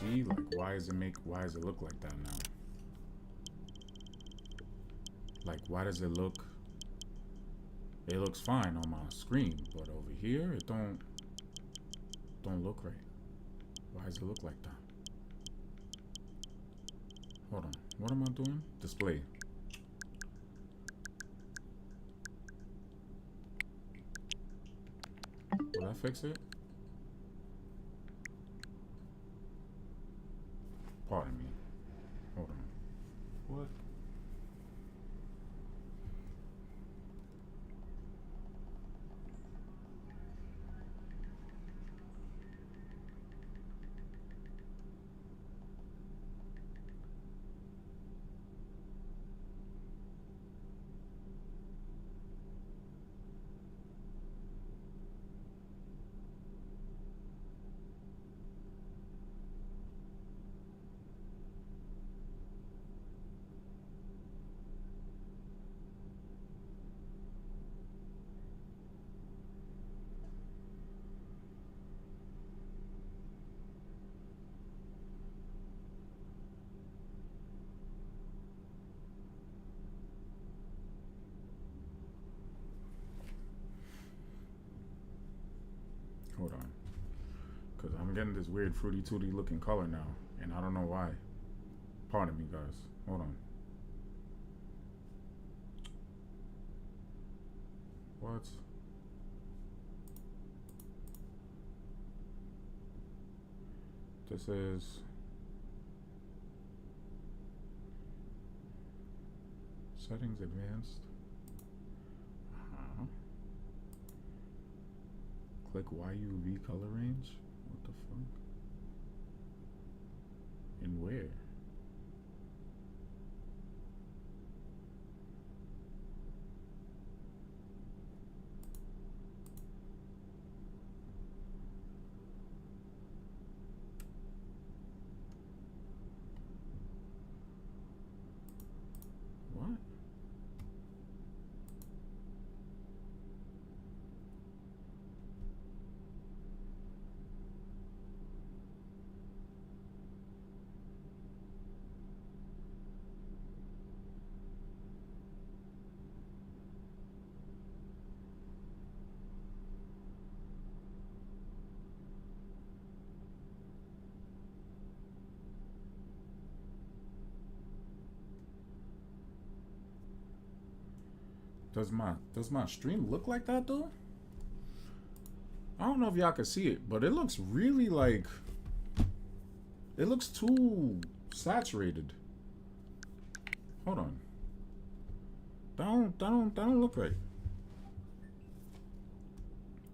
See, like, why does it look like that now? Like, why does it look? It looks fine on my screen, but over here it don't look right. Why does it look like that? Hold on. What am I doing? Display. Will that fix it? Pardon me. Hold on. What? Hold on. Because I'm getting this weird fruity tooty looking color now. And I don't know why. Pardon me, guys. Hold on. What? This is settings advanced. Click YUV color range. What the fuck? And where? What? Does my stream look like that though? I don't know if y'all can see it, but it looks really like it looks too saturated. Hold on. That don't look right.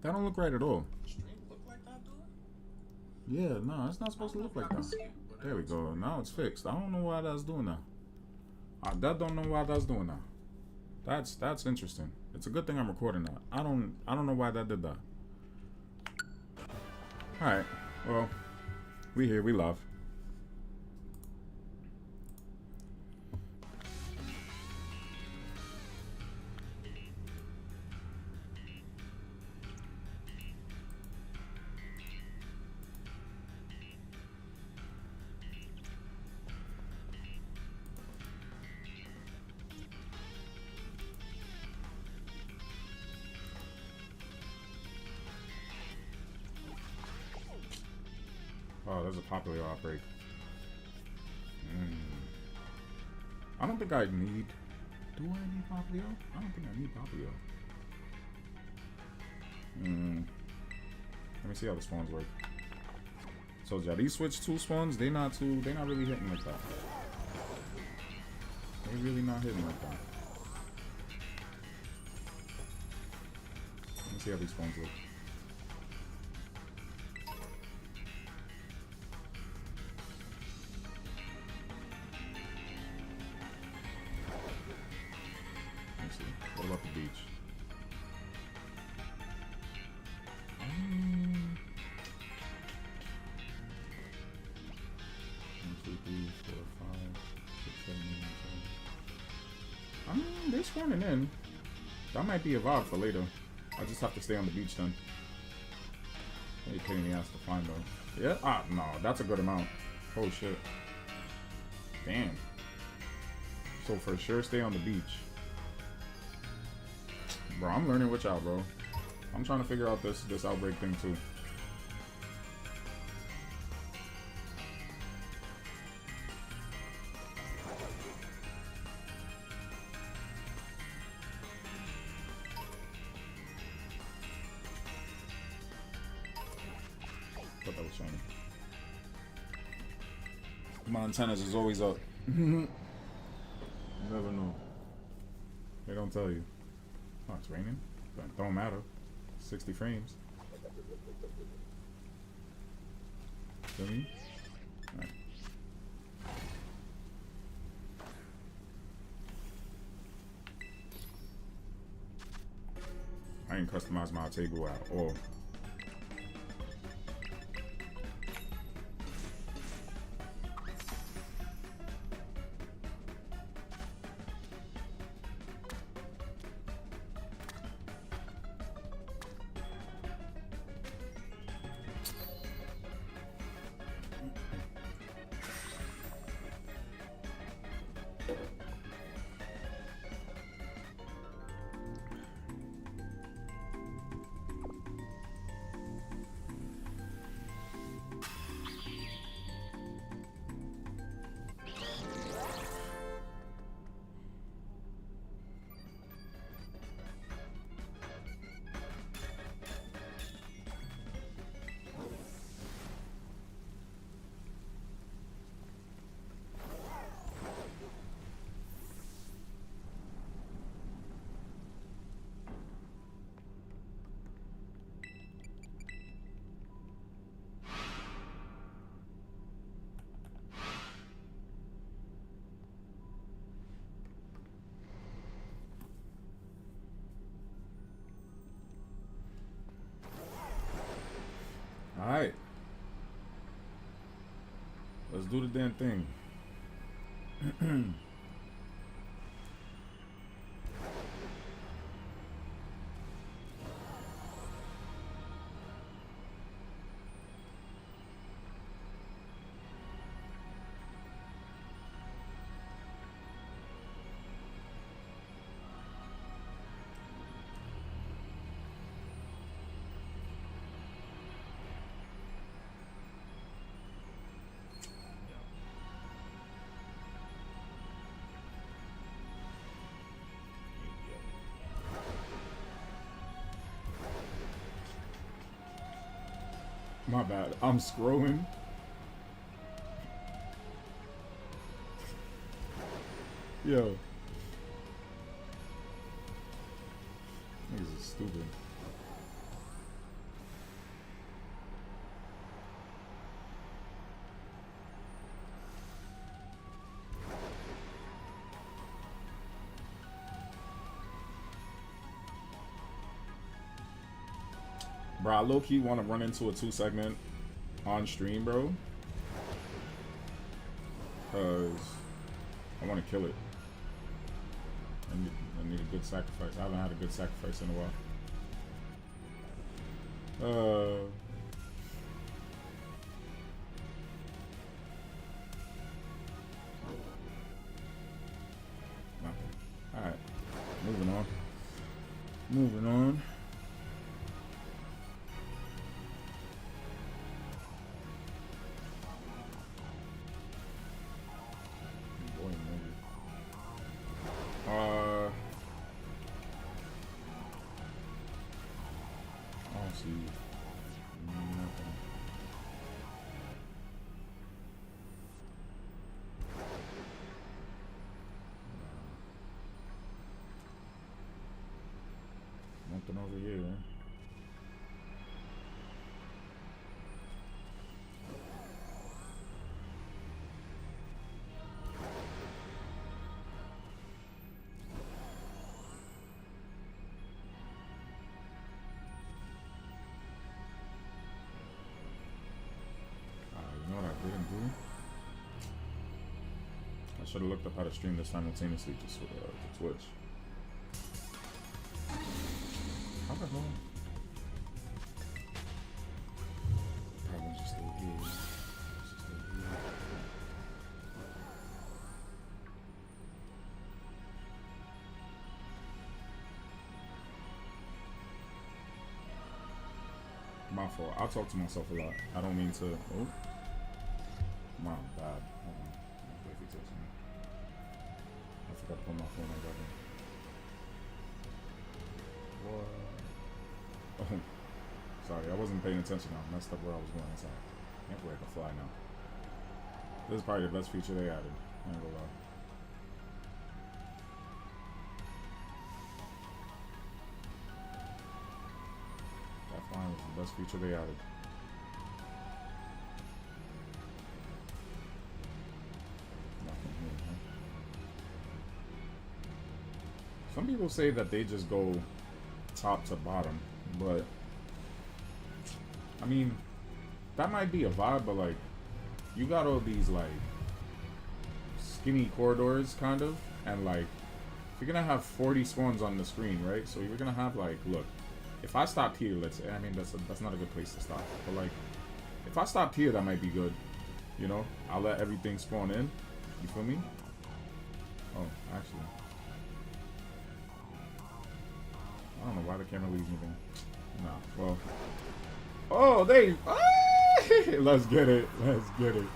That don't look right at all. Stream look like that though? Yeah, no, it's not supposed to look like that. There we go. Now it's fixed. I don't know why that's doing that. I don't know why that's doing that. That's interesting. It's a good thing I'm recording that. I don't know why that did that. Alright. Well, we here, we love. Oh, there's a popular outbreak. I don't think I need... Do I need Popplio? I don't think I need Popplio. Let me see how the spawns work. So yeah, these Switch 2 spawns, they not really hitting like that. They really not hitting like that. Let me see how these spawns look. What about the beach? 1, 2, 3, 4, 5, 6, 7, 8, 9, 10. I mean, they're spawning in. That might be a vibe for later. I just have to stay on the beach then. Maybe pain in the ass to find though. Yeah? Ah, no, that's a good amount. Oh shit. Damn. So for sure stay on the beach. Bro, I'm learning with y'all, bro. I'm trying to figure out this outbreak thing too. Thought that was shiny. My antennas is always up. You never know. They don't tell you. Oh, it's raining. But don't matter. 60 frames. Feel me? Alright. I ain't customized my table at all. Alright. Let's do the damn thing. My bad. I'm scrolling. Yo. Niggas is stupid. Bro, I low-key want to run into a 2-segment on stream, bro. Because I want to kill it. I need a good sacrifice. I haven't had a good sacrifice in a while. Alright. Moving on. Moving on. Nothing over here. You know what I didn't do? I should have looked up how to stream this simultaneously to Twitch. How the hell? Probably just stay here. Just stay here. My fault. I talk to myself a lot. I don't mean to. Oh, my bad. Hold on. Wait for you to me. I forgot to put my phone on that. What? Oh, sorry. I wasn't paying attention. I messed up where I was going inside. Can't wait to fly now. This is probably the best feature they added. I ain't gonna lie. That flying was the best feature they added. Nothing here, huh? Some people say that they just go top to bottom, but I mean, that might be a vibe, but like, you got all these like skinny corridors kind of, and like you're gonna have 40 spawns on the screen, right? So you're gonna have like, look, if I stopped here, let's say, I mean that's not a good place to stop, but like if I stopped here, that might be good, you know? I'll let everything spawn in, you feel me? Oh, actually, I don't know why the camera leaves me there. Nah, well, oh, they, let's get it, let's get it.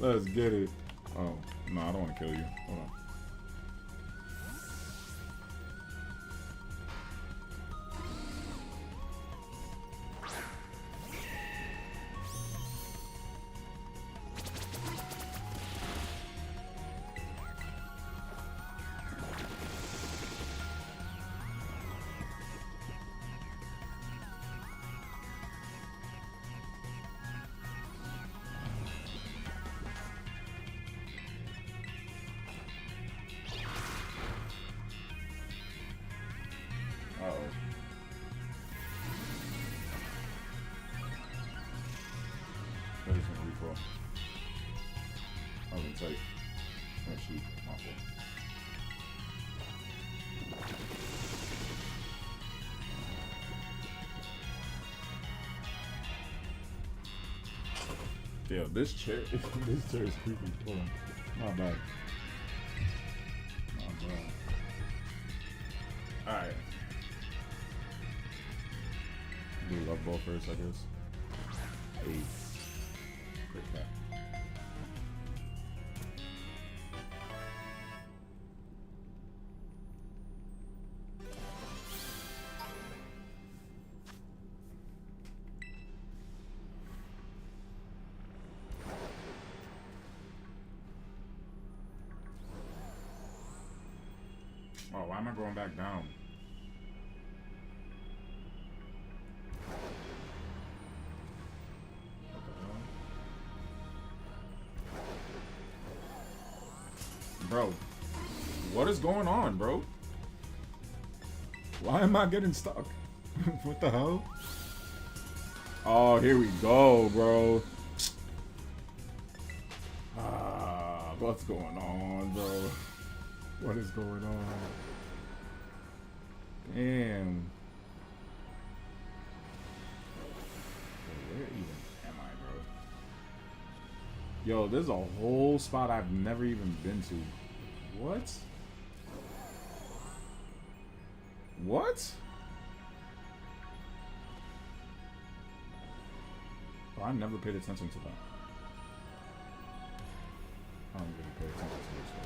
Let's get it. Oh, no, I don't want to kill you. Hold on. That is gonna recoil. I was gonna take. Oh shoot, my fault. Yeah, this chair, this chair is creepy. Hold on, not bad. Not bad. All right. Do love ball first, I guess. Hey, quick tap. Oh, why am I going back down? What the hell? Bro, what is going on, bro? Why am I getting stuck? What the hell? Oh, here we go, bro. Ah, what's going on, bro? What is going on? Damn. Where even am I, bro? Yo, there's a whole spot I've never even been to. What? What? Oh, I never paid attention to that. I don't really pay attention to this stuff.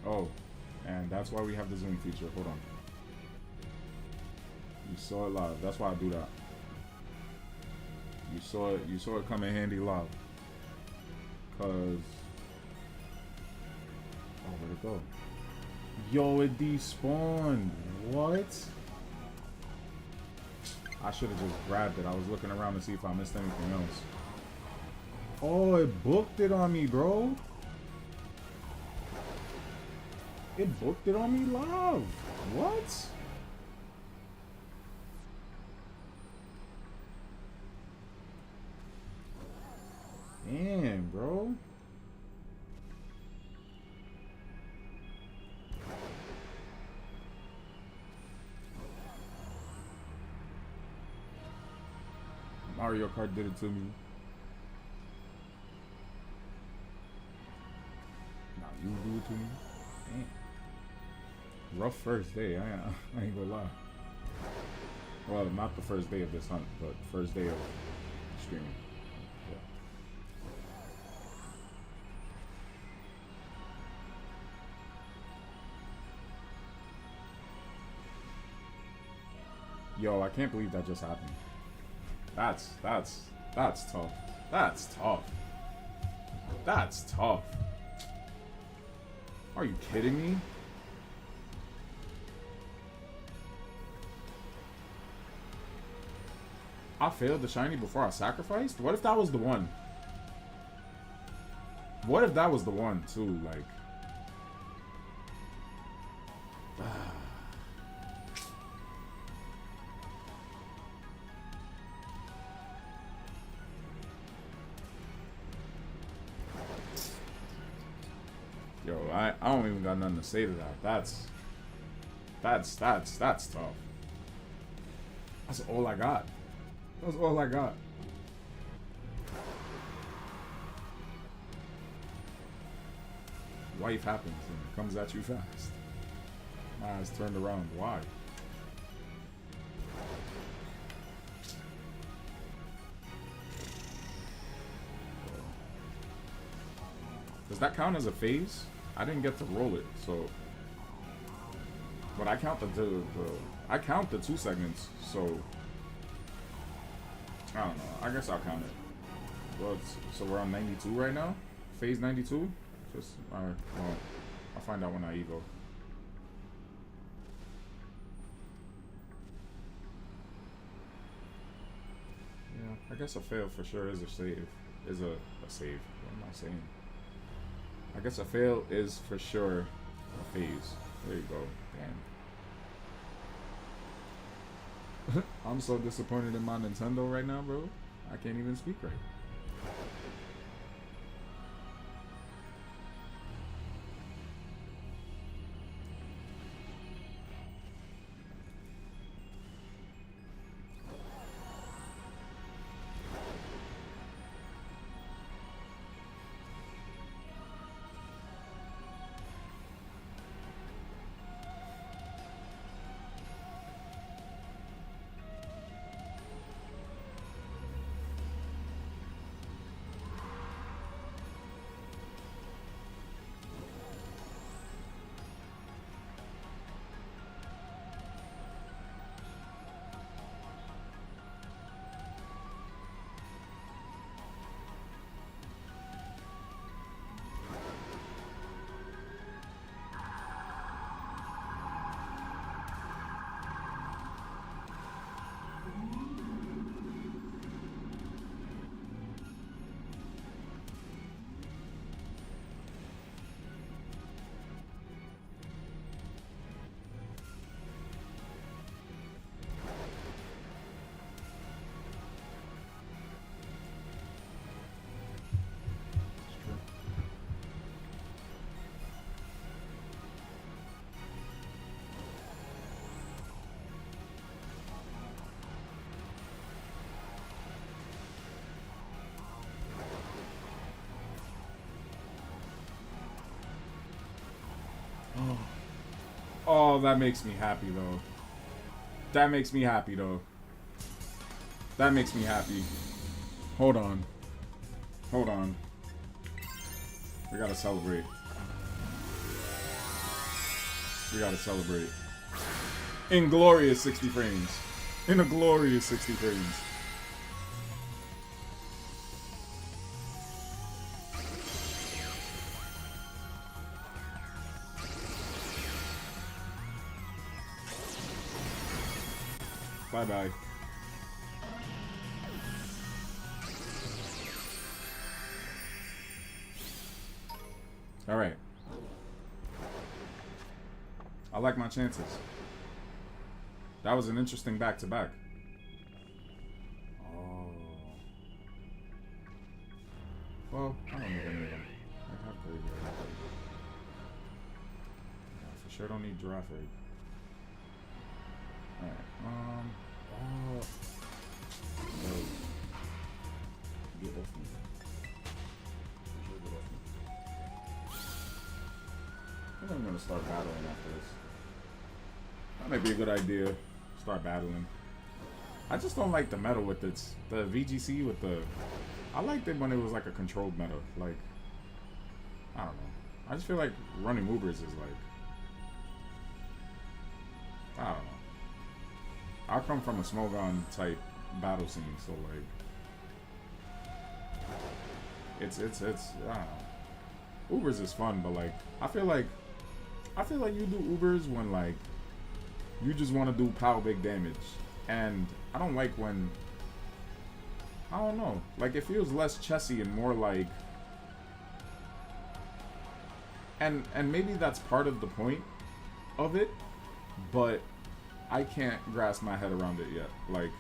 Oh, and that's why we have the zoom feature. Hold on. You saw it live. That's why I do that. You saw it come in handy live. Cause oh, where'd it go? Yo, it despawned. What? I should have just grabbed it. I was looking around to see if I missed anything else. Oh, it booked it on me, bro. It booked it on me live. What? Damn, bro. Mario Kart did it to me. Nah, you do it to me? Damn. Rough first day, I ain't gonna lie. Well, not the first day of this hunt, but first day of streaming. Yeah. Yo, I can't believe that just happened. That's tough. That's tough. That's tough. Are you kidding me? I failed the shiny before I sacrificed? What if that was the one? What if that was the one too? Like, yo, I don't even got nothing to say to that. That's tough. That's all I got. That's all I got. Life happens and it comes at you fast. My eyes turned around. Why? Does that count as a phase? I didn't get to roll it, so. But I count I count the 2 segments, so. I don't know. I guess I'll count it. Well, so we're on 92 right now? Phase 92? Just, alright, well, I'll find out when I evo. Yeah, I guess a fail for sure is a save. Is a save. What am I saying? I guess a fail is for sure a phase. There you go. Damn. I'm so disappointed in my Nintendo right now, bro. I can't even speak right. Oh, that makes me happy, though. That makes me happy, though. That makes me happy. Hold on. Hold on. We gotta celebrate. We gotta celebrate. In glorious 60 frames. In a glorious 60 frames. Bye-bye. All right. I like my chances. That was an interesting back-to-back. Oh. Well, I don't need any of them. I have crazy. Yeah, for sure don't need giraffe egg. Alright, oh. No. Get off me. For sure get off me. I think I'm gonna start battling after this. That might be a good idea. Start battling. I just don't like the meta with the VGC with the. I liked it when it was like a controlled meta. Like, I don't know. I just feel like running Ubers is like. I don't know. I come from a Smogon type battle scene, so like. It's I don't know. Ubers is fun, but like I feel like you do Ubers when like you just want to do pow big damage, and I don't like when I don't know, like it feels less chessy and more like, and maybe that's part of the point of it, but I can't grasp my head around it yet. Like,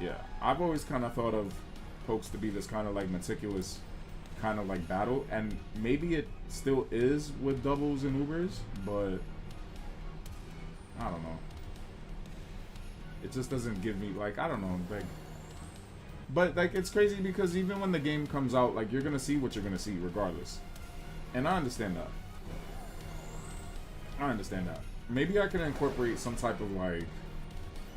yeah, I've always kind of thought of pokes to be this kind of like meticulous kind of like battle, and maybe it still is with doubles and Ubers, but I don't know. It just doesn't give me like, I don't know, like, but like it's crazy because even when the game comes out, like you're gonna see what you're gonna see regardless, and I understand that. Maybe I can incorporate some type of like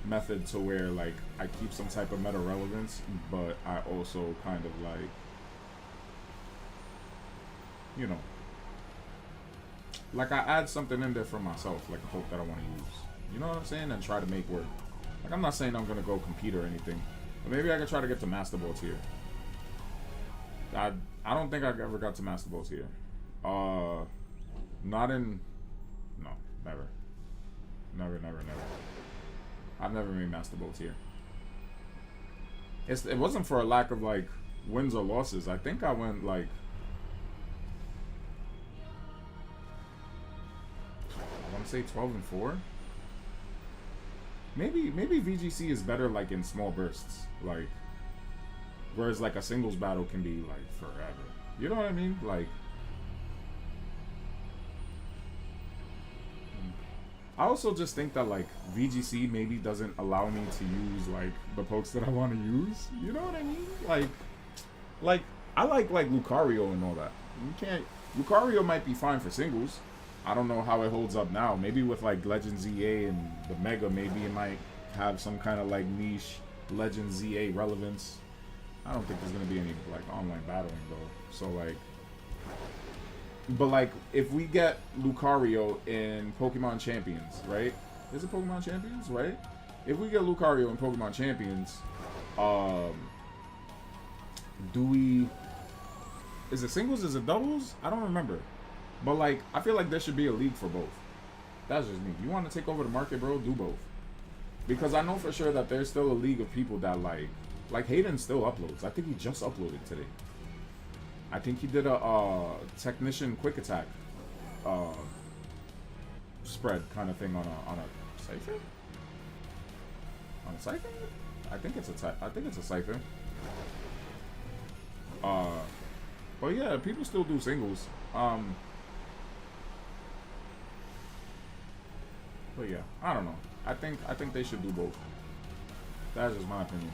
method to where like I keep some type of meta relevance, but I also kind of like, you know, like I add something in there for myself, like a poke that I want to use. You know what I'm saying? And try to make work. Like I'm not saying I'm gonna go compete or anything, but maybe I can try to get to Master Ball tier. I don't think I've ever got to Master Ball tier. Not in. No, never. Never. I've never made Master Ball tier. It wasn't for a lack of like wins or losses. I think I went like. I want to say 12-4. Maybe VGC is better like in small bursts, like whereas like a singles battle can be like forever. You know what I mean? Like I also just think that like VGC maybe doesn't allow me to use like the pokes that I want to use. You know what I mean? Like I like Lucario and all that. You can't. Lucario might be fine for singles. I don't know how it holds up now. Maybe with like Legend ZA and the Mega, maybe it might have some kind of like niche Legend ZA relevance. I don't think there's gonna be any like online battling though. So like, but like if we get Lucario in Pokemon Champions, right? Is it Pokemon Champions, right? If we get Lucario in Pokemon Champions, do we? Is it singles? Is it doubles? I don't remember. But like, I feel like there should be a league for both. That's just me. You want to take over the market, bro? Do both. Because I know for sure that there's still a league of people that like Hayden still uploads. I think he just uploaded today. I think he did a technician quick attack spread kind of thing on a cipher. On a cipher? I think it's a cipher. But yeah, people still do singles. But yeah, I don't know. I think they should do both. That's just my opinion.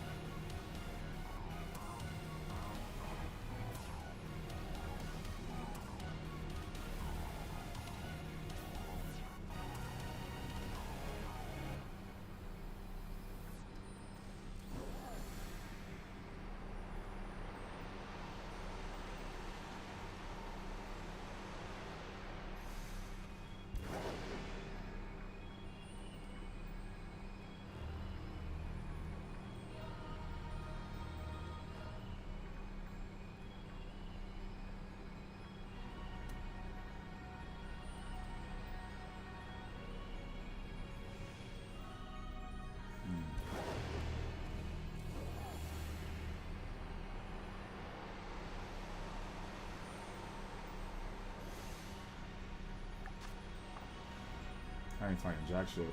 I ain't fighting jack shit.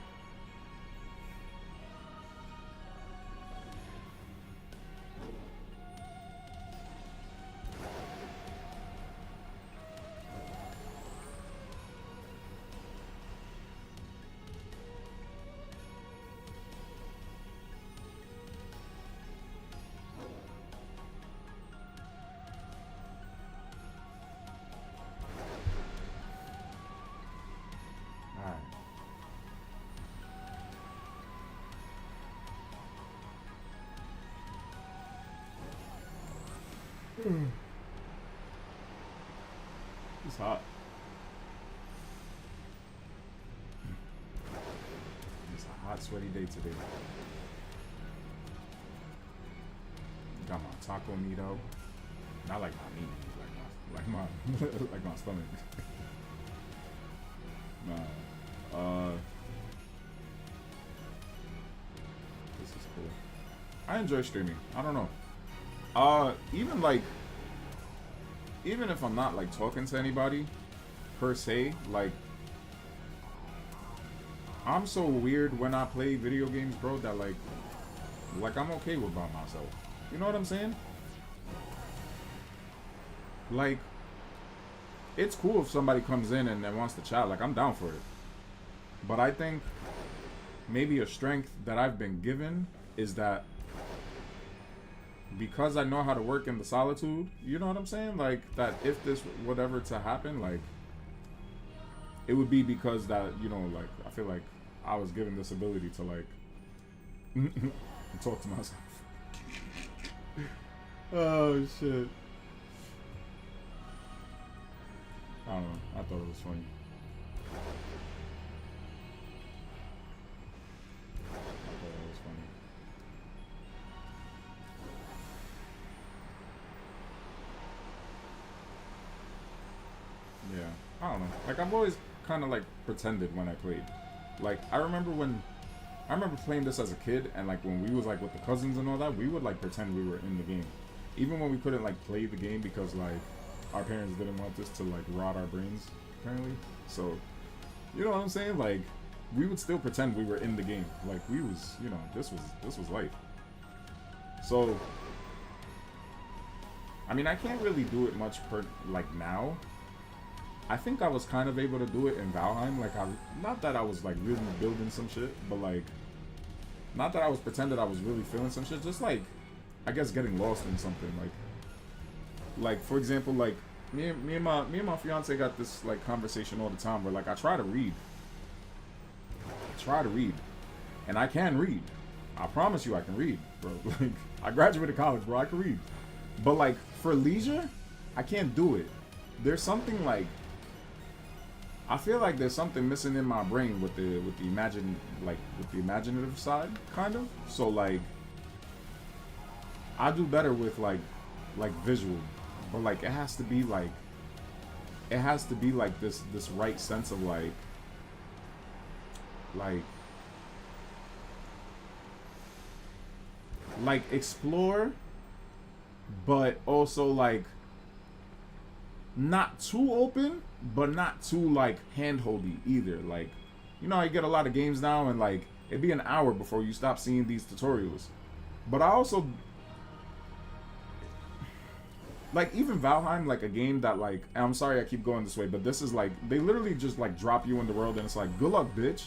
It's hot. It's a hot, sweaty day today. Got my taco meat out. Not like my meat, like my like my stomach. Nah. This is cool. I enjoy streaming. I don't know. Even if I'm not like talking to anybody per se, like I'm so weird when I play video games, bro, that like I'm okay with by myself. You know what I'm saying? Like it's cool if somebody comes in and wants to chat, like I'm down for it. But I think maybe a strength that I've been given is that because I know how to work in the solitude, you know what I'm saying? Like, that if this whatever to happen, like, it would be because that, you know, like, I feel like I was given this ability to, like, talk to myself. Oh, shit. I don't know. I thought it was funny. Yeah, I don't know. Like, I've always kind of, like, pretended when I played. Like, I remember playing this as a kid, and, like, when we was, like, with the cousins and all that, we would, like, pretend we were in the game. Even when we couldn't, like, play the game because, like, our parents didn't want us to, like, rot our brains, apparently. So, you know what I'm saying? Like, we would still pretend we were in the game. Like, we was, you know, this was life. So, I mean, I can't really do it much like, now. I think I was kind of able to do it in Valheim. Like, not that I was, like, really building some shit, but, like, not that I was pretending I was really feeling some shit. Just, like, I guess getting lost in something. Like, for example, like, me and my fiance got this, like, conversation all the time where, like, I try to read. And I can read. I promise you I can read, bro. Like, I graduated college, bro. I can read. But, like, for leisure, I can't do it. There's something, like, I feel like there's something missing in my brain with the imaginative side, kind of. So, like, I do better with, like visual. But, like, it has to be, like, this right sense of, like explore, but also, like, not too open, but not too, like, handholdy either. Like, you know, I get a lot of games now, and, like, it'd be an hour before you stop seeing these tutorials. But I also, like, even Valheim, like, a game that, like, and I'm sorry I keep going this way, but this is, like, they literally just, like, drop you in the world, and it's like, good luck, bitch.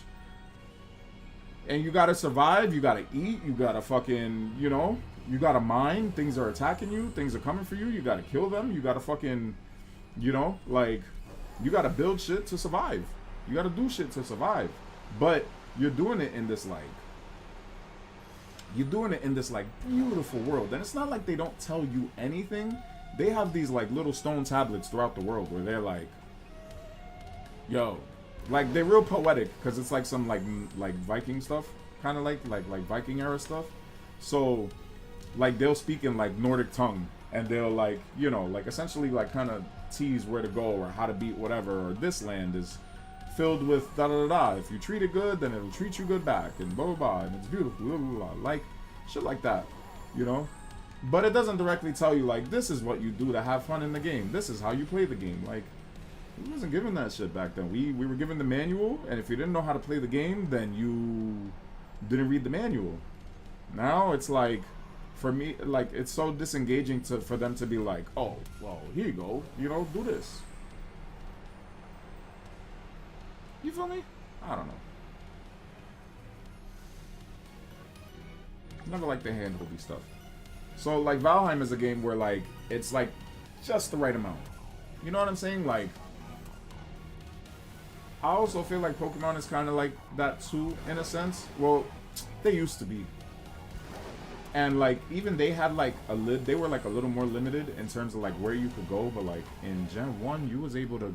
And you gotta survive, you gotta eat, you gotta fucking, you know, you gotta mine, things are attacking you, things are coming for you, you gotta kill them, you gotta fucking, you know, like, you gotta build shit to survive. You gotta do shit to survive. But you're doing it in this, like, beautiful world. And it's not like they don't tell you anything. They have these, like, little stone tablets throughout the world where they're like, yo, like, they're real poetic, because it's like some, like Viking stuff, kind of like Viking era stuff. So, like, they'll speak in, like, Nordic tongue, and they'll, like, you know, like, essentially, like, kind of tease where to go or how to beat whatever, or this land is filled with da-da-da-da. If you treat it good, then it'll treat you good back, and blah, blah, blah, and it's beautiful, blah, blah, blah. Like, shit like that, you know? But it doesn't directly tell you, like, this is what you do to have fun in the game. This is how you play the game. Like, We wasn't given that shit back then. We were given the manual, and if you didn't know how to play the game, then you didn't read the manual. Now it's like, for me, like, it's so disengaging for them to be like, oh, well, here you go, you know, do this. You feel me? I don't know. Never like the hand-holdy stuff. So, like, Valheim is a game where, like, it's, like, just the right amount. You know what I'm saying? Like, I also feel like Pokemon is kind of like that too, in a sense. Well, they used to be. And, like, even they had, like, they were, like, a little more limited in terms of, like, where you could go. But, like, in Gen 1, you was able to...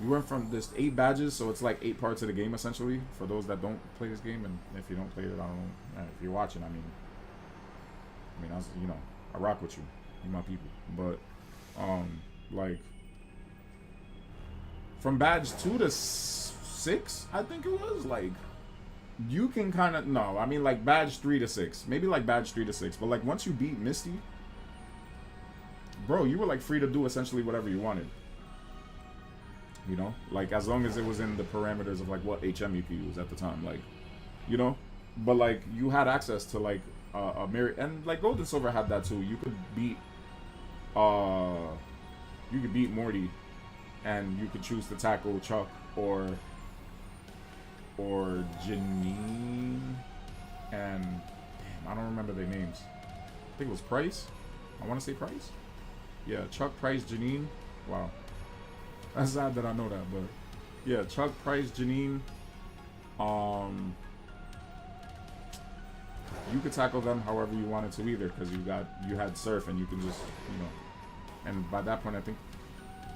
You went from this 8 badges, so it's, like, 8 parts of the game, essentially. For those that don't play this game. And if you don't play it, I don't know. If you're watching, I mean, you know, I rock with you. You're my people. But, like... From badge 2 to 6, I think it was, like, you can kind of, no, I mean, like, badge 3 to 6. Maybe, like, badge 3 to 6. But, like, once you beat Misty, bro, you were, like, free to do essentially whatever you wanted. You know? Like, as long as it was in the parameters of, like, what HM you could use at the time. Like, you know? But, like, you had access to, like, a myriad. And, like, Gold and Silver had that, too. You could beat, Morty. And you could choose to tackle Chuck or Janine, and damn, I don't remember their names. I think it was Price. I want to say Price. Yeah, Chuck, Price, Janine. Wow, that's sad that I know that, but yeah, Chuck, Price, Janine. You could tackle them however you wanted to either, because you had Surf, and you can just, you know. And by that point, I think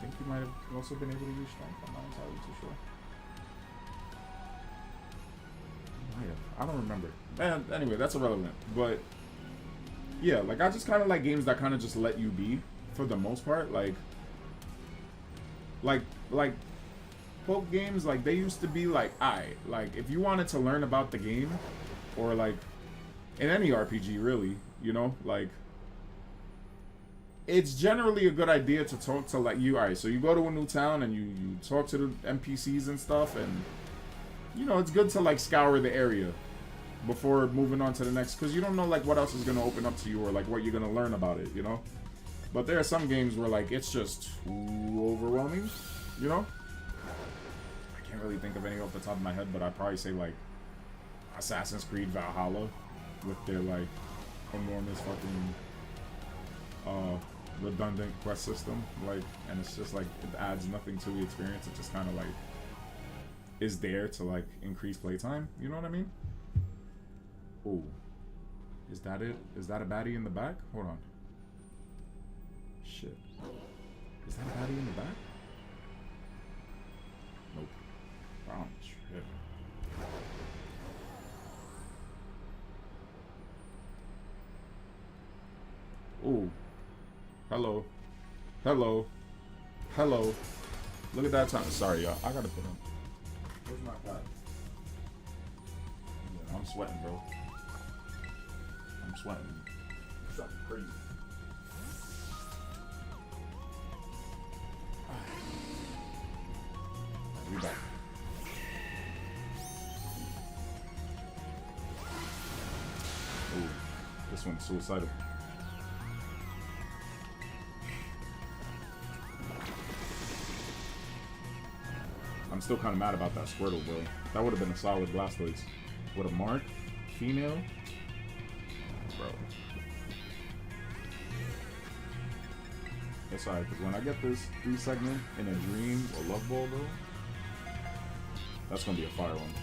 you might have also been able to use Strength. I'm not entirely too sure. I don't remember. And anyway, that's irrelevant. But yeah, like, I just kind of like games that kind of just let you be for the most part. Like Poke games, like, they used to be like, like, if you wanted to learn about the game, or like in any RPG really, you know, like, it's generally a good idea to talk to, like, alright, so you go to a new town and you talk to the NPCs and stuff, and, you know, it's good to, like, scour the area before moving on to the next, because you don't know, like, what else is going to open up to you, or, like, what you're going to learn about it, you know? But there are some games where, like, it's just too overwhelming, you know? I can't really think of any off the top of my head, but I'd probably say, like, Assassin's Creed Valhalla, with their, like, enormous fucking, redundant quest system, like, and it's just like, it adds nothing to the experience. It just kind of, like, is there to, like, increase playtime, you know what I mean? Oh, is that it? Is that a baddie in the back? Hold on. Shit, is that a baddie in the back? Nope. Oh shit. Oh, hello. Hello. Hello. Look at that time. Sorry, y'all. I gotta put on. Where's my pad? Yeah, I'm sweating, bro. I'm sweating. Something crazy. We back. Ooh, this one's suicidal. I'm still kind of mad about that Squirtle, bro. That would have been a solid Blastoise. With a mark, female, bro. It's alright, because when I get this 3 segment in a Dream or Love Ball, bro, that's gonna be a fire one.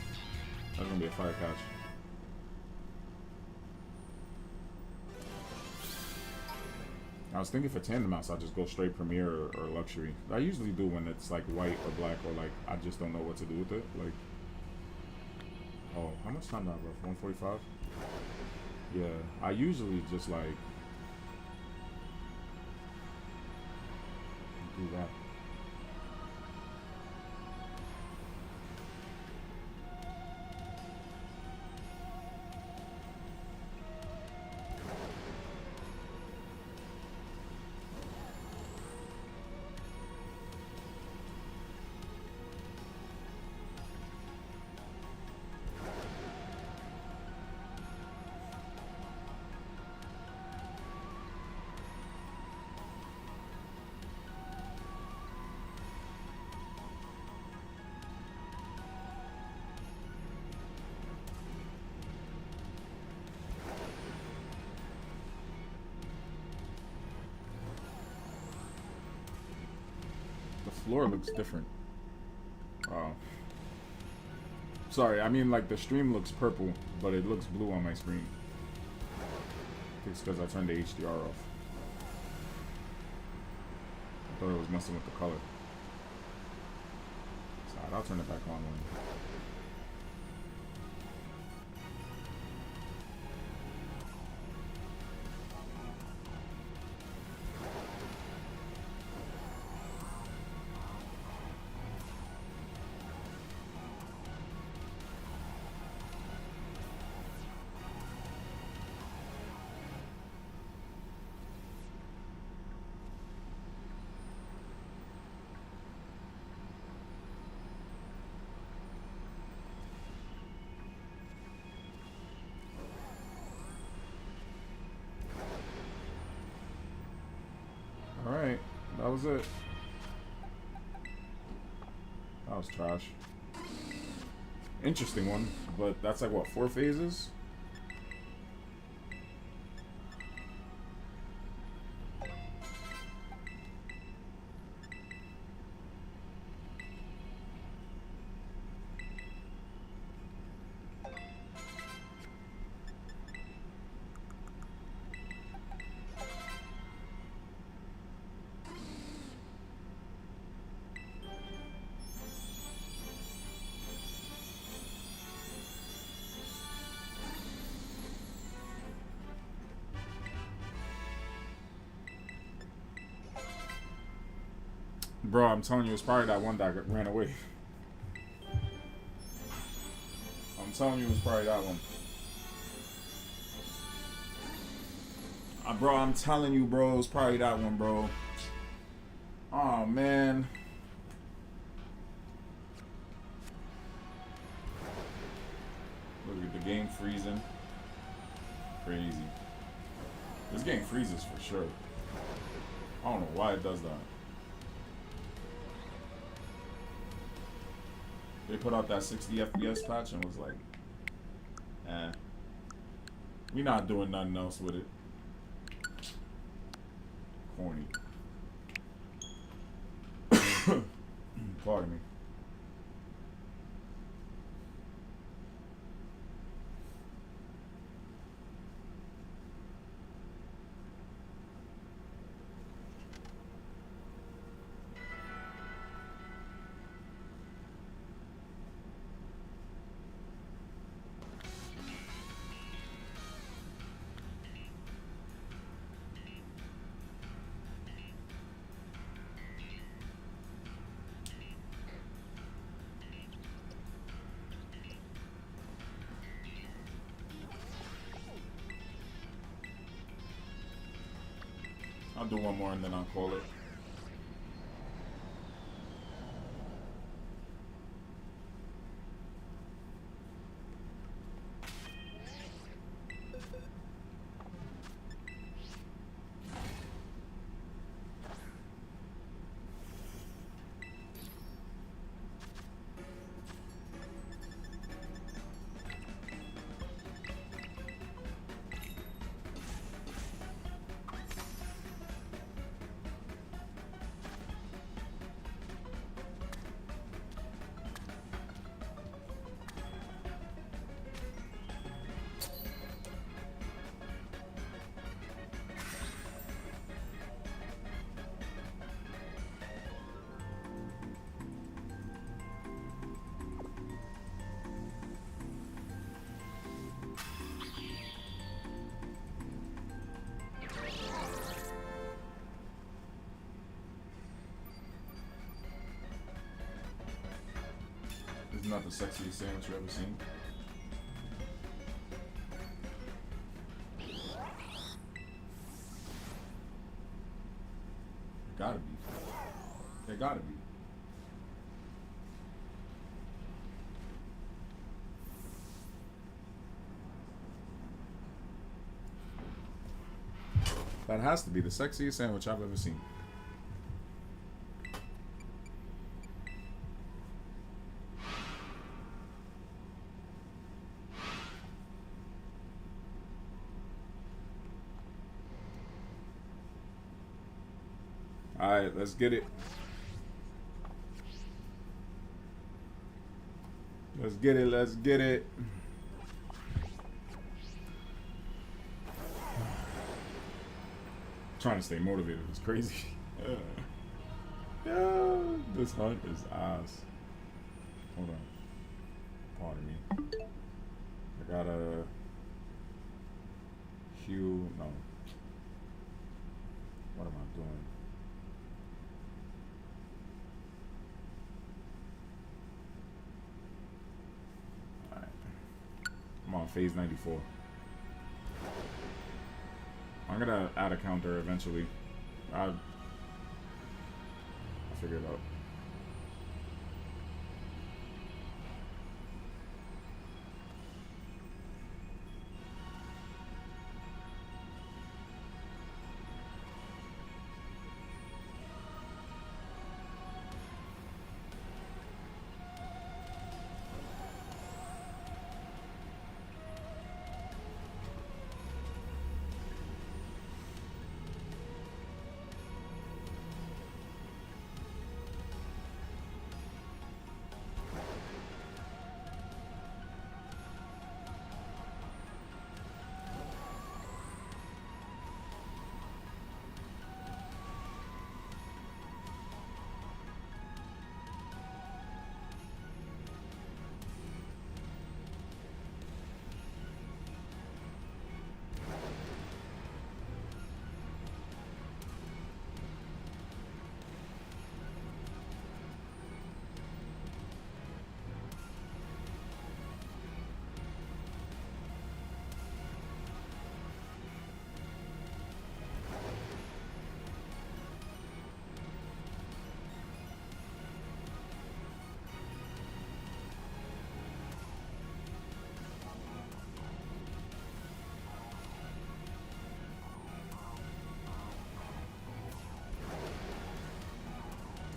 That's gonna be a fire catch. I was thinking for Tandem Mouse, I'll just go straight Premier or Luxury. I usually do when it's like white or black, or like I just don't know what to do with it. Like, oh, how much time do I have left? 145? Yeah, I usually just like do that. floor looks different. Sorry, I mean like the stream looks purple, but it looks blue on my screen. It's because I turned the HDR off. I thought it was messing with the color. So I'll turn it back on then. Alright, that was it. That was trash. Interesting one, but that's like what, 4 phases? Bro, I'm telling you, it's probably that one that ran away. I'm telling you, it's probably that one. Bro, I'm telling you, bro, it's probably that one, bro. Oh, man. Look at the game freezing. Crazy. This game freezes for sure. I don't know why it does that. They put out that 60 FPS patch and was like, we not doing nothing else with it. Corny. Pardon me. I'll do one more and then I'll call it. It's not the sexiest sandwich you've ever seen. Gotta be. They gotta be. That has to be the sexiest sandwich I've ever seen. Alright, let's get it. Let's get it. Let's get it. Trying to stay motivated is crazy. Yeah, this hunt is ass. Hold on. Pardon me. I gotta Q. No. What am I doing? Alright. I'm on phase 94. I'm gonna add a counter eventually. I'll figure it out.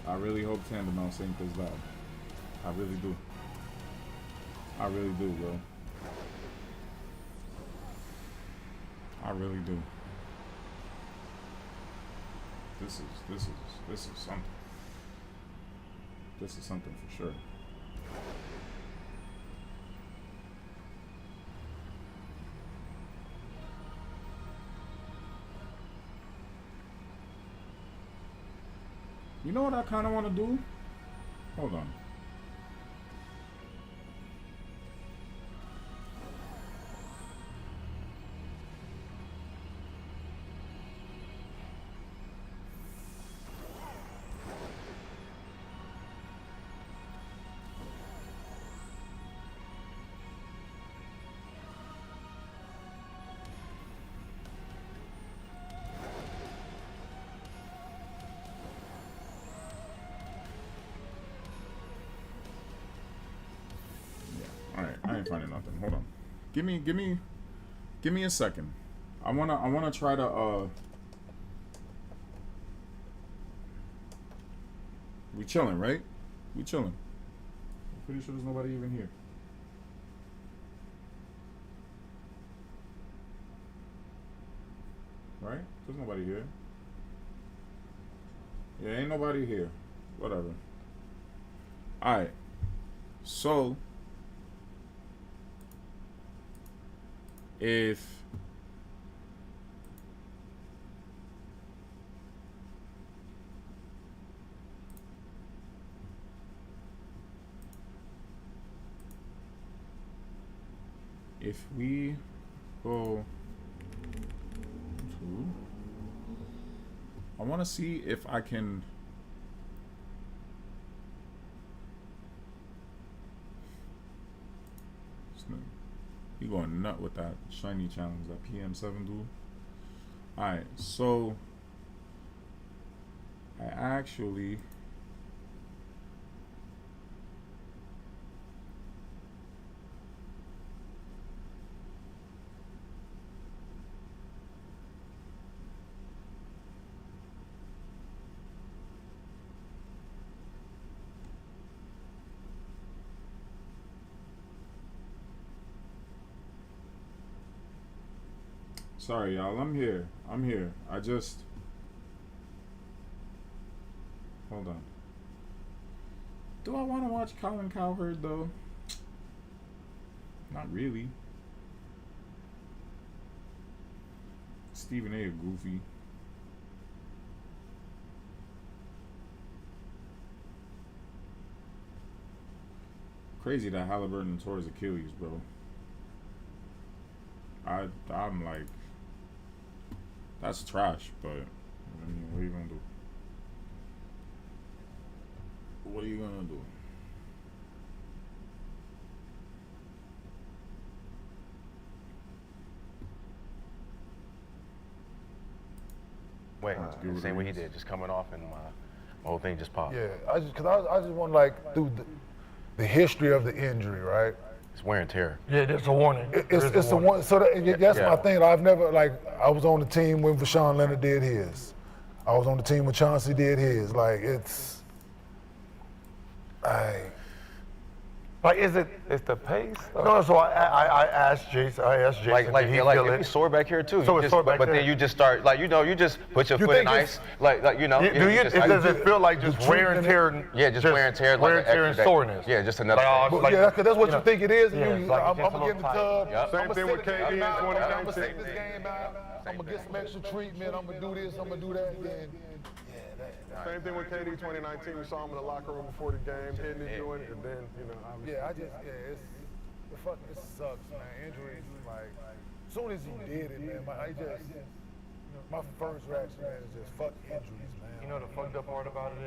I really hope Tandemouse ain't this loud. I really do. I really do, bro. I really do. This is something. This is something for sure. You know what I kind of want to do? Hold on. I ain't finding nothing. Hold on. Give me a second. I wanna try to we chilling, right? We chilling. I'm pretty sure there's nobody even here. Right? There's nobody here. Yeah, ain't nobody here. Whatever. Alright. So if we go to, I want to see if I can he going nut with that shiny challenge, that PM7 dude. Alright, so I actually sorry, y'all. I'm here. I just... Hold on. Do I want to watch Colin Cowherd, though? Not really. Stephen A. goofy. Crazy that Halliburton tore his Achilles, bro. I'm like, that's trash, but I mean, what are you gonna do? What are you gonna do? Wait, same way he did, just coming off and my whole thing just popped. Yeah, I just want like through the history of the injury, right? It's wear and tear. Yeah, there's a warning. It's a one. So that's my thing. I've never I was on the team when Vashawn Leonard did his. I was on the team when Chauncey did his. Like it's It's the pace? No, so I asked Jason. Like did he like feel if you sore back here too. So it's sore back but there. then you just start you just put your foot in ice, like you know. Does it feel like just wear and tear? Yeah, just wear and tear, wear and tear and soreness. Yeah, just another. Because that's what you think it is. Yeah, I'm gonna get in the tub. Yep. Same thing with KD in 2019. I'm gonna take this game out. I'm gonna get some extra treatment. I'm gonna do this. I'm gonna do that. Then Same thing with KD 2019. We saw him in the locker room before the game, hitting it, doing it, and then obviously. it sucks, man. Injuries, like, as soon as he did it, man, my first reaction, man, is just fuck injuries, man. You know the fucked up part about it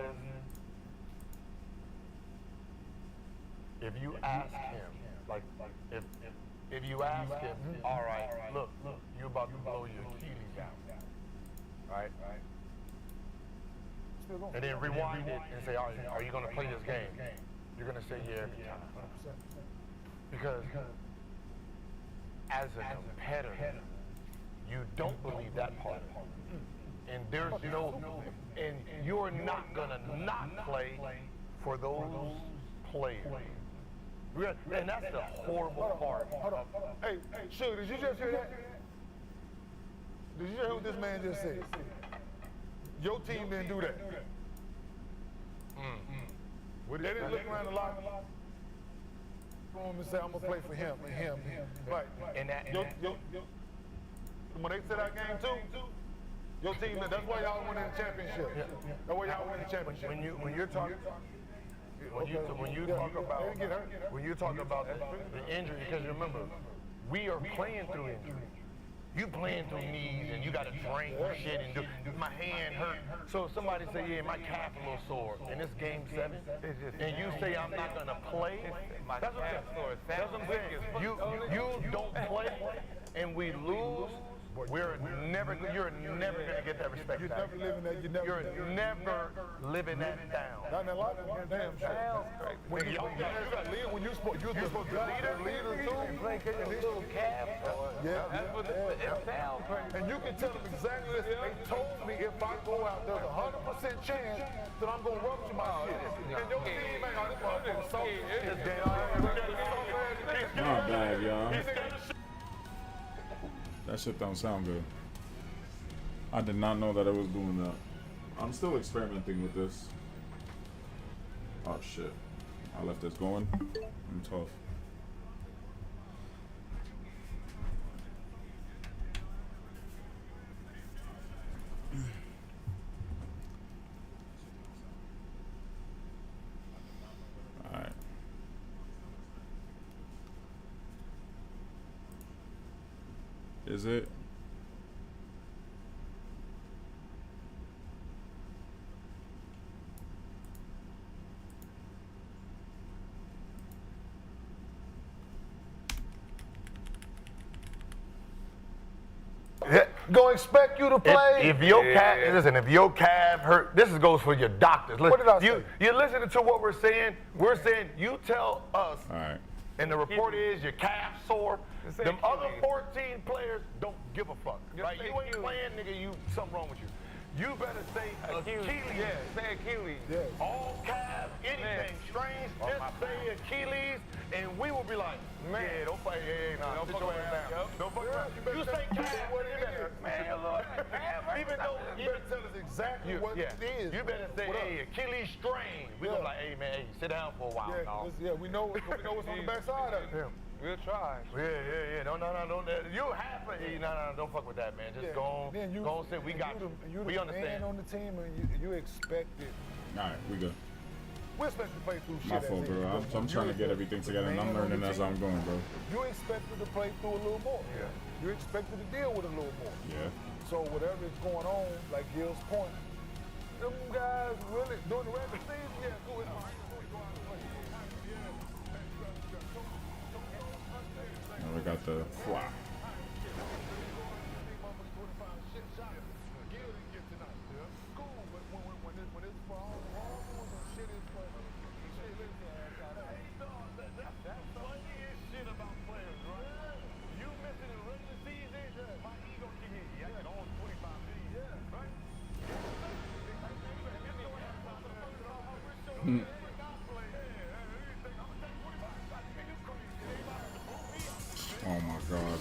is, if you ask him, if you ask him, all right, look, you about to blow your Achilles out, right? And then rewind it and say, are you gonna play this game? You're gonna say yeah every time. Because as a competitor, you don't believe that part. And there's and you're not gonna not play for those players. And that's the horrible part. Hold on. Hey, Sugar, did you just hear that? Did you hear what this man just said? Your team didn't do that. They didn't look around the locker room and say, I'm going to play for him and him. Right. When they said that game too, your team, that's why y'all won the championship. That's why y'all won the championship. When you're talking, when you talk about the injury, because remember, we are playing through injury. You playing through knees and you got to drink shit and do. My hand hurt. So if somebody say, yeah, my calf a little sore, and it's game 7, and you say I'm not gonna play, that's what I'm saying. You don't play, and we lose. You're never gonna get that respect back. You're never living that down. Not in that locker room, damn sure. When you're supposed to be leader too. And this little calf. It sounds crazy. And you can tell them exactly this. They told me if I go out, there's a 100% chance that I'm gonna rupture my shit. And your team ain't this motherfucker so Not bad, y'all. That shit don't sound good. I did not know that it was doing that. I'm still experimenting with this. Oh shit. I left this going. I'm tough. Alright. Is it? Gonna expect you to play. If your calf hurt, this goes for your doctors. Listen, What did I say? You're listening to what we're saying. We're saying you tell us. All right. And the report is your calf sore. Them other 14 players don't give a fuck. Right? You ain't playing, nigga. Something wrong with you. You better say Achilles. Yeah, say Achilles. Yes. All calf, anything strange, just say Achilles, and we will be like, man, don't fight. Hey, don't fuck around. Don't fuck around. You say calf, what it is, man. Even though You better tell us exactly what it is. You better say, hey, Achilles strain. We gonna be like, hey man, hey, sit down for a while, dog. We know what's on the backside of it. We'll try. Yeah. Don't. You happy? No, don't fuck with that, man. Just go on, sit. We got you. We understand. Man on the team, and you expect it. All right, we good. We expect to play through shit. My fault, bro. I'm trying to get everything together, and I'm learning as I'm going, bro. You expected to play through a little more. Yeah. You expected to deal with a little more. Yeah. So whatever is going on, like Gil's point, them guys really during the regular season, yeah, go ahead. Now we got the fly. Oh my God.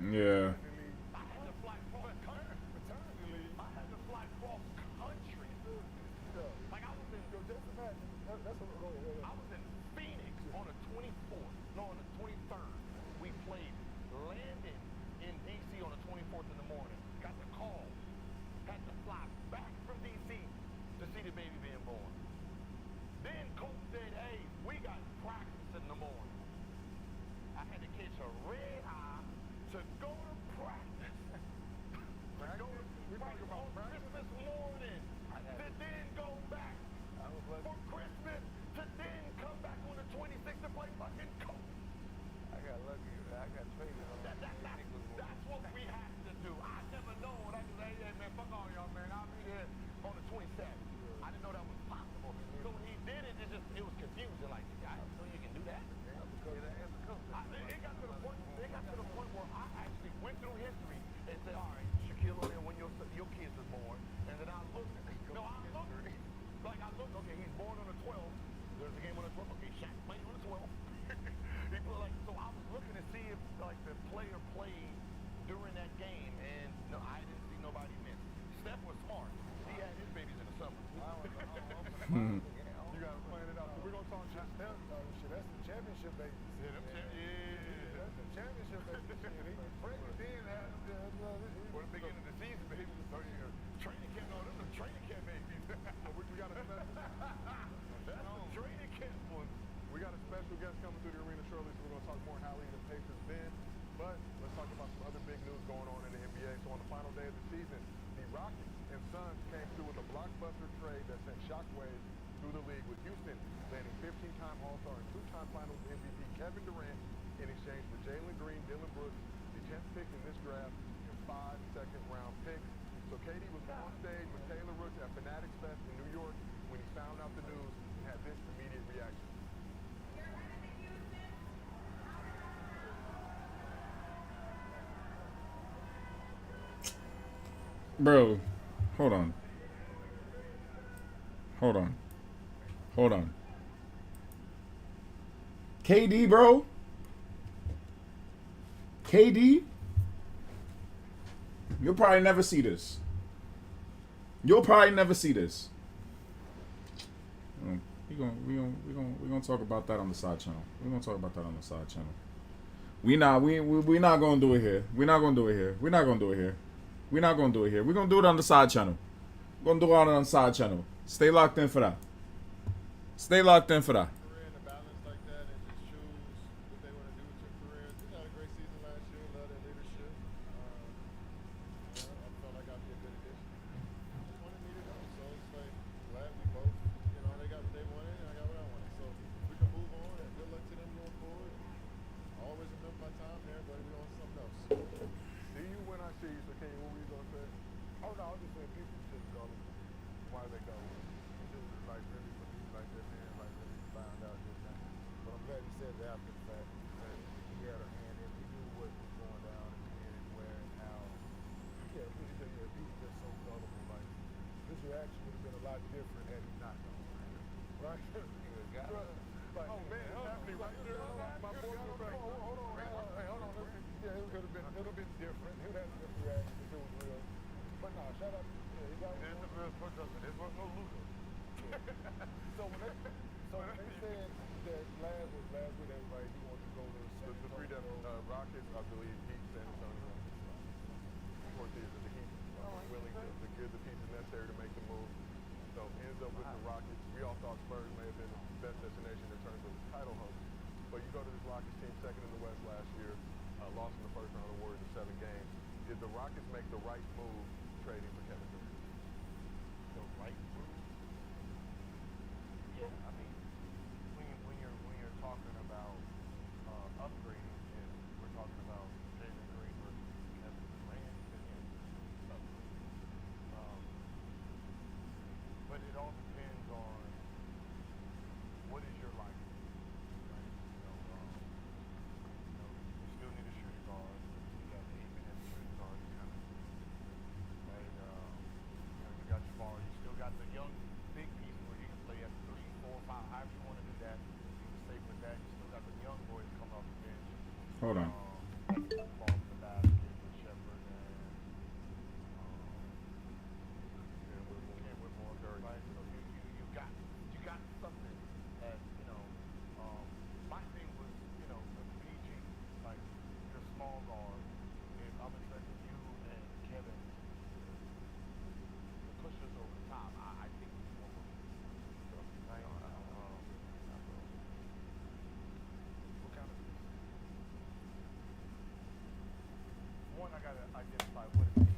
Yeah. You got to plan it out. So we're going to talk shit. That's the championship baby. That's the championship baby. Pregnant then For the beginning of the season, baby. Training camp, no, this is training camp, baby. We got a special. That's a training camp one. We got a special guest coming through the arena shortly, so we're going to talk more how the Pacers been. But let's talk about some other big news going on in the NBA. So on the final day of the season, the Rockets and Suns came through with a blockbuster trade that sent shockwaves through the league, with Houston landing 15-time All-Star and 2-time Finals MVP Kevin Durant in exchange for Jalen Green, Dylan Brooks, the 10th pick in this draft, and 5 second-round picks. So KD was on stage with Taylor Rooks at Fanatics Fest in New York when he found out the news and had this immediate reaction. Bro, hold on. Hold on. Hold on. KD, bro? KD? You'll probably never see this. You'll probably never see this. We're gonna talk about that on the side channel. We're gonna talk about that on the side channel. We're not gonna do it here. We're not gonna do it here. We're not gonna do it here. We're not gonna do it here. We're gonna do it on the side channel. We're gonna do it on the side channel. Stay locked in for that. Stay locked in for that. Career and a balance like that and just choose what they want to do with your career. You had a great season last year. Love that leadership. I felt like I'd be a good addition. Just wanted me to go. So it's like, glad we both, they got what they wanted and I got what I wanted. So we can move on and good luck to them going forward. I always remember my time there, but we on something else. See you when I see you. So Kenny, what were you going to say? Oh, no, I was just saying people should go. Why they go? This is like really for me, like that man, like really found out this now. But I'm glad he said that after the fact that he had a hand in. He knew what was going down and where and how. Yeah, really said, yeah, people just so gullible. Like, his reaction would have been a lot different had he not known. Right? Like, oh man, it's happening right there. My boy was like, hold on. Yeah, it could have been a little bit different. He would have a different reaction if it was real. But no, shout out. Yeah, he got it. It's a real push up. It was no loser. So when they said that Laz was last with everybody, he wanted to go to the three Rockets, I believe, Heat, San Antonio. Or the Heat willing to give the pieces necessary to make the move. So ends up with the Rockets. We all thought Spurs may have been the best destination in terms of title hopes. But you go to this Rockets team, second in the West last year, lost in the first round of Warriors in 7 games. Did the Rockets make the right move trading for Kevin Durant? The right move? Yeah, I mean, when you're talking about upgrading, and we're talking about Jalen Green versus Kevin Durant, but it all depends on what is your life, right? You still need a shooting guard. You got 8 minutes shooting guard, kind of, right? You got Jabari. You still got the young big piece where you can play at 3, 4, 5, however you want to do that. You can stay with that. You still got the young boys coming off the bench. Hold on. Ball to the basket with Shepard and Whitmore, Curry. Right? So you got something that my thing was PG, like your small guard. If I'm expecting you and Kevin to push us over the top, I think we can over. Right? What kind of one, I gotta identify what it is.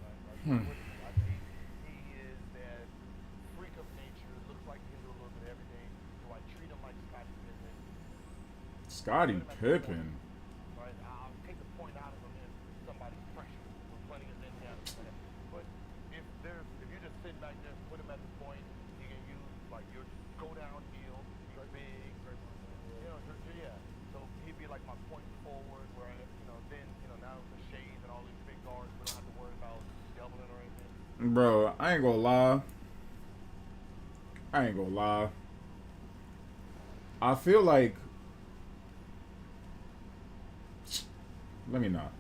Right? I think he is that freak of nature. Looks like he can do a little bit of everything. Do I treat him like Scottie Pippen? Scottie Pippen. Right? I'll take the point out of him if somebody's pressure with plenty of things out of him. But if you just sit back there, put him at the point, he can use like you go downhill, he's big, yeah. So he'd be like my point forward, where then now with the shades and all these big guards, we don't have to worry about doubling or anything. Bro, I ain't gonna lie. I feel like let me not.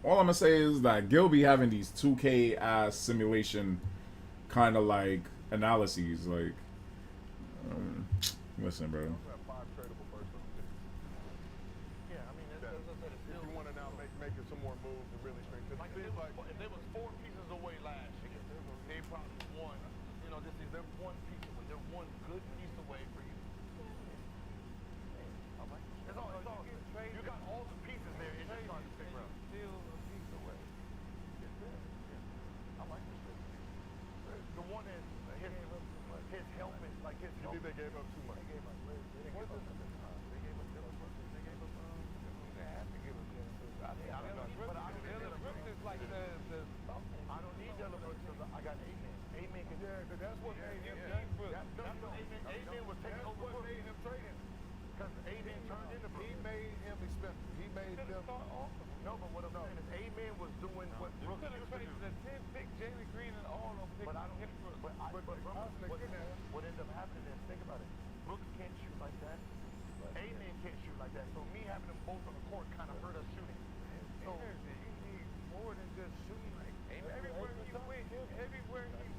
All I'm gonna say is that Gil be having these 2K ass simulation kind of like analyses. Like, listen, bro. We have 5 tradable first-round picks. Yeah, I mean, as I said, it's If still. you want to now make some more moves and really strengthen, Like if there was 4 pieces away last year, they probably won. They're 1 piece away. They're 1 good piece away for you. All right. It's all. You got all the pieces there. It's just trying to figure out. Still a piece away. I like this. The one is his helmet, like his helmet. they gave up too much. They gave up. Yeah, that's what made him. Amen was taking over. What made him trade him? Because Amen turned into He made him expensive. He made them. No, but what I'm saying is Amen was doing what Brooks used to do. The 10 pick Jamie Green and all of them pick But I don't. Kenny Brooks. What ends up happening is, think about it. Brooks can't shoot like that. Amen can't shoot like that. So me having them both on the court kind of hurt us shooting. So You need more than just shooting. Like everywhere he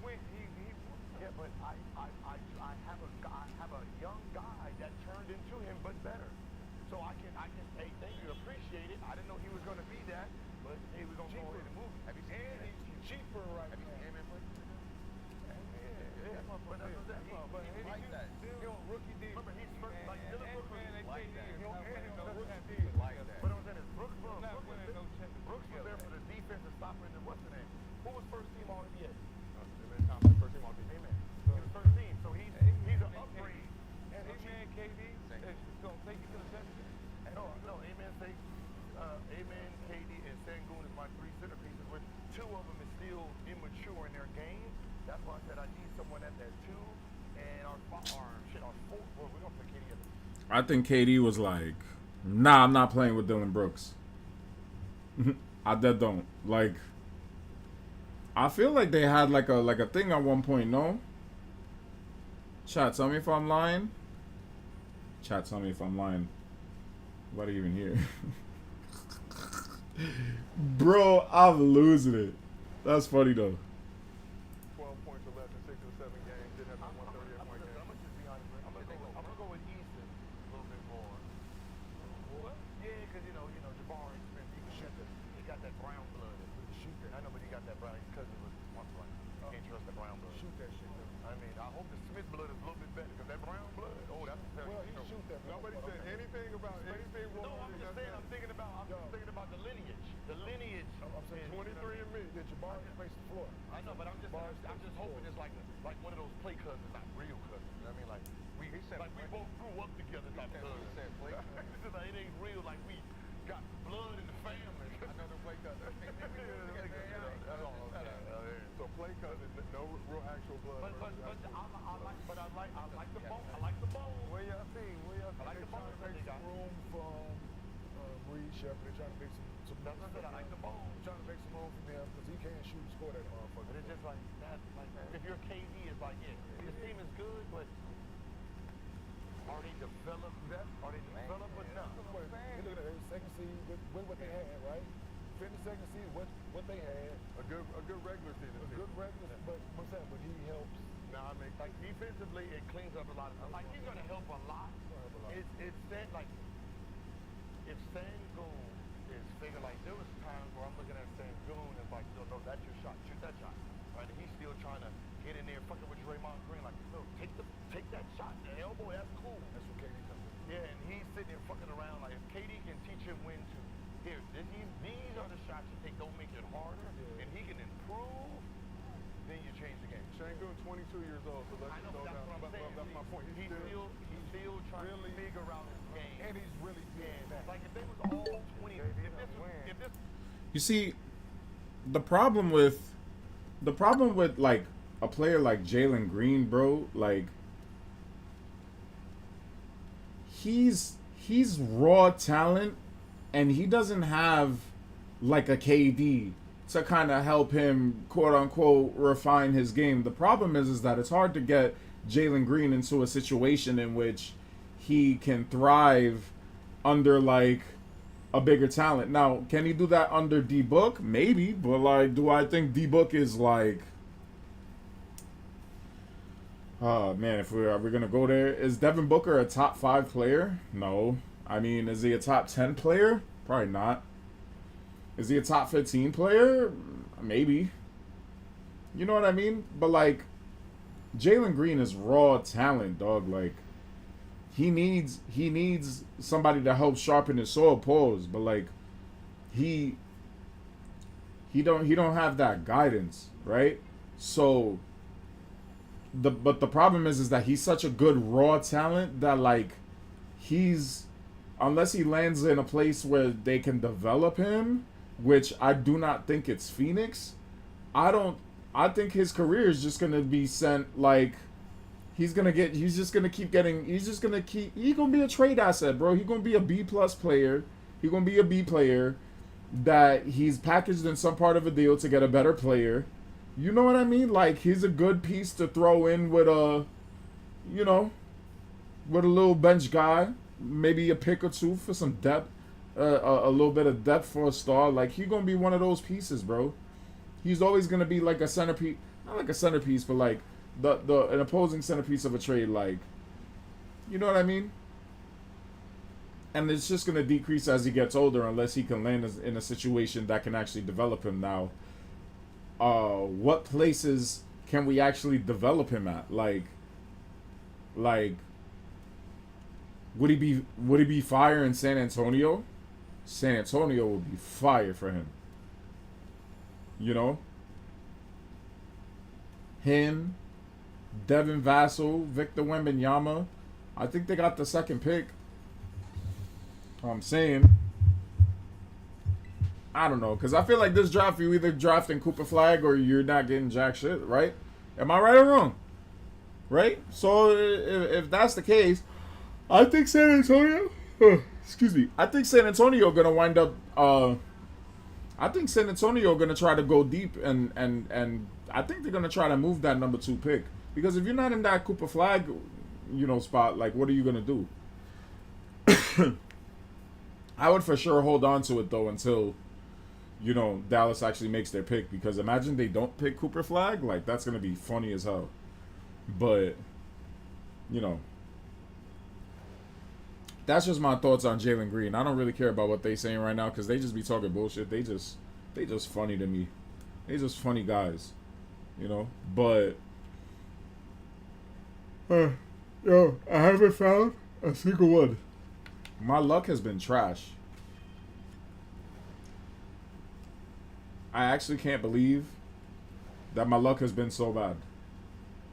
went, he yeah, but I have a young guy that turned into him, but better. So I can hey, thank you, appreciate it. I didn't know he was gonna be that, but hey, we're gonna go ahead and move. Have you seen him? He's cheaper right now. Have you seen him play? Yeah, but that's what I'm saying. He like that. He on rookie deal. Remember, he's first, like Dylan Brooks was like that. He on rookie That deal. But I'm saying is Brooks was not winning no championship. Brooks was there for the defense and stopping and what's the name? Who was first team all NBA? First team all NBA. Amen. He was first team, so he's an upgrade. And Amen, KD, is going to take you to the championship. No, Amen say, Amen, KD, and Sengun is my three centerpieces, with two of them is still immature in their game. That's why I said I need someone at that two, and our four, well, we're going to put KD at the I think KD was like, nah, I'm not playing with Dylan Brooks. I dead don't. Like, I feel like they had like a thing at one point, no? Chat, tell me if I'm lying. Chat, tell me if I'm lying. What are you even here? Bro, I'm losing it. That's funny though. 12 points or less in 6 of the 7 games. Did have a 138 point game. I'm going to just be honest with you. I'm going to go with Easton a little bit more. What? Yeah, because, you know, Jabari Smith, he can shoot he got that brown blood. Shoot that. I know, but he got that brown. His cousin was once like, can't trust the brown blood. Shoot that shit though. I mean, I hope the Smith blood is a little bit better, because that brown blood, oh, that's a Well, he shoot that. Nobody said anything about anything No, wrong I'm with just that. saying, I'm thinking about the lineage. The lineage. I'm saying 23 and me. Did Jabari face the floor? I know, but I'm just hoping it's like one of those play cousins, not real cousins. You know what I mean? Like we both grew up together type of cousins. He said play cousins. Like, it ain't real. Like we got blood in the family. I know the play cousins. That's all I'm saying. So play cousin, no real actual blood. I like the bone. I like the bone. Where y'all see? I like the They're bone. trying to make some room from Reed Shepard. They're trying to make some. That's what I said. I like the bone. Trying to make some room for them because he can't shoot and score that motherfucker. But it's just like that. Like if you're KD, it's like this team is good, but are they developed? Are they developed enough? Look at that. They was second seed with what they had, right? Finished second seed with what they had. A good regular season. A good regular, but what's that? But he helps. Nah, I mean, like defensively, it cleans up a lot of stuff. Like he's gonna help a lot. It's that like if Sengun is figuring, like there was times where I'm looking at Sengun and like, no, that's your shot, shoot that shot, right? And he's still trying to get in there, fucking with Draymond Green, like, no, take that shot, the elbow, that's cool. That's what KD comes in. Yeah, and he's sitting there fucking around. Like if KD can teach him when to, these are the shots you take, don't make it harder, and he can improve, then you change the game. Sengun, 22 years old, so let's I know, go but that's down. what I'm saying. That's my point. He's still trying to figure out his game. And he's really good at that. Like if they was all 20, if this You see, the problem with like a player like Jalen Green, bro, like he's raw talent, and he doesn't have like a KD to kind of help him, quote unquote, refine his game. The problem is that it's hard to get Jalen Green into a situation in which he can thrive under like a bigger talent. Now, can he do that under D Book? Maybe, but like, do I think D Book is like? Oh man, if are we gonna go there? Is Devin Booker a top 5 player? No. I mean, is he a top 10 player? Probably not. Is he a top 15 player? Maybe. You know what I mean? But like, Jalen Green is raw talent, dog. Like, he needs somebody to help sharpen his sword, pause. But like, he don't have that guidance, right? So the problem is that he's such a good raw talent that like unless he lands in a place where they can develop him, which I do not think it's Phoenix, I don't I think his career is just gonna be sent like he's just gonna keep getting. He's gonna be a trade asset, bro. He's gonna be a B+ player. He's gonna be a B player that he's packaged in some part of a deal to get a better player. You know what I mean? Like, he's a good piece to throw in with a, you know, with a little bench guy, maybe a pick or two for some depth, a little bit of depth for a star. Like, he's gonna be one of those pieces, bro. He's always gonna be like a centerpiece, not like a centerpiece, but like an opposing centerpiece of a trade. Like, you know what I mean? And it's just gonna decrease as he gets older, unless he can land in a situation that can actually develop him. Now, what places can we actually develop him at? Like, would he be fire in San Antonio? San Antonio would be fire for him. You know? Him, Devin Vassell, Victor Wembanyama. I think they got the second pick. I'm saying, I don't know, because I feel like this draft, you either drafting Cooper Flag or you're not getting jack shit, right? Am I right or wrong? Right? So if that's the case, I think San Antonio, excuse me, I think San Antonio gonna wind up. I think San Antonio gonna try to go deep, and I think they're gonna try to move that number 2 pick, because if you're not in that Cooper Flag, you know, spot, like, what are you gonna do? I would for sure hold on to it though until, you know, Dallas actually makes their pick, because imagine they don't pick Cooper Flag, like, that's gonna be funny as hell. But, you know, that's just my thoughts on Jalen Green. I don't really care about what they saying right now, because they just be talking bullshit. They just funny to me. They just funny guys, you know. But yo, I haven't found a single one. My luck has been trash. I actually can't believe that my luck has been so bad.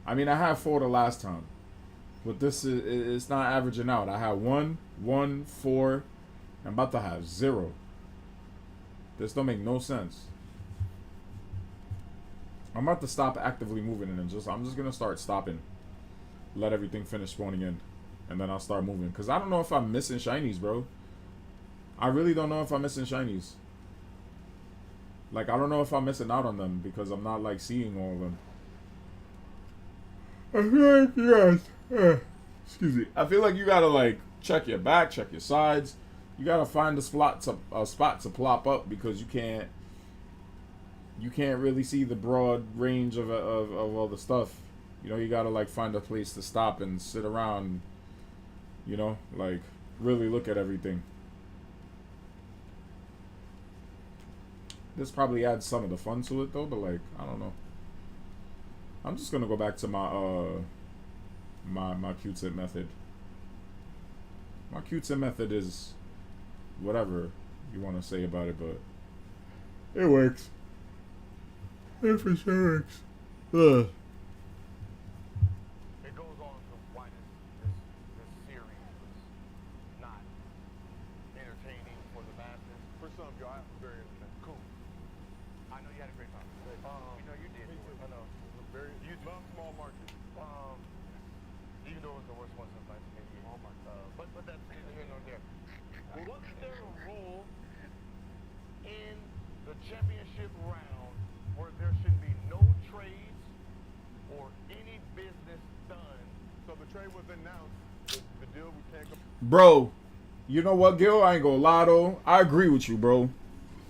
I mean, I had 4 the last time, but it's not averaging out. I had 1, 1, 4. I'm about to have 0. This don't make no sense. I'm about to stop actively moving and I'm just gonna start stopping. Let everything finish spawning in, and then I'll start moving. Because I don't know if I'm missing shinies, bro. I really don't know if I'm missing shinies. Like, I don't know if I'm missing out on them, because I'm not, like, seeing all of them. I feel like you guys, excuse me. I feel like you gotta, like, check your back, check your sides. You gotta find a spot to plop up, because you can't really see the broad range of all the stuff. You know, you gotta, like, find a place to stop and sit around, you know, like, really look at everything. This probably adds some of the fun to it, though, but, like, I don't know. I'm just gonna go back to my my Q-tip method. My Q-tip method is whatever you want to say about it, but it works. It for sure works. Ugh. It goes on to why this series was not entertaining for the masses. For some, yo, I'm very entertained. Cool. I know you had a great time. We know you did. Me too. I know. Very, You too. love small markets. Even though it was the worst one since 1988. Oh my God. But that's neither here nor there. Was there a rule in the championship round where there should be no trades or any business done? So the trade was announced. The deal we can't go. Bro, you know what, Gil? I ain't gonna lie, though. I agree with you, bro.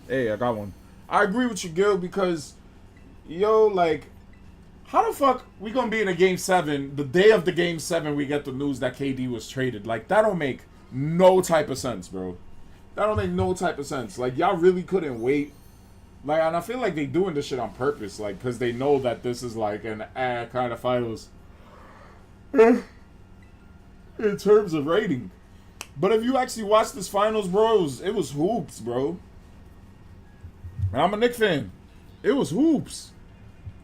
Hey, I got one. I agree with you, Gil, because, yo, like, how the fuck we gonna be in a Game 7, the day of the Game 7 we get the news that KD was traded? Like, that don't make no type of sense, bro. That don't make no type of sense. Like, y'all really couldn't wait. Like, and I feel like they doing this shit on purpose, like, because they know that this is, like, an kind of finals in terms of rating. But if you actually watch this finals, bro, it was hoops, bro. And I'm a Knicks fan. It was hoops.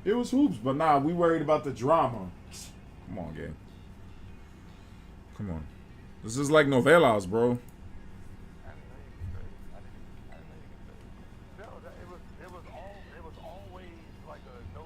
It was hoops. But nah, we worried about the drama. Come on, gang. Come on. This is like novelas, bro. No, it was always like a no.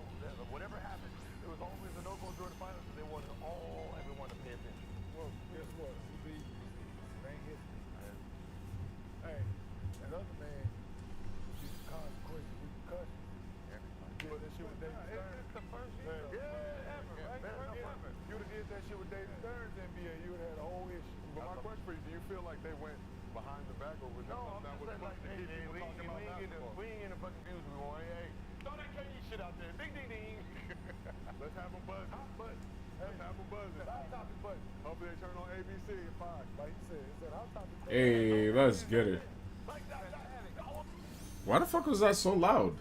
that shit with David Stern's NBA, you would have had a whole issue. But my question for you, do you feel like they went behind the back, or was that No, I'm something that just was saying, like, pushed to hey, keep people talking about basketball? we ain't getting the fucking views we want. Hey, throw that KD shit out there. Ding, ding, ding. Let's have them buzzing. Hot button. Let's have them buzzing. Hot topic button. Hopefully they turn on ABC at 5. Like you said, it said hot topic button. Hey, let's get it. Why the fuck was that so loud?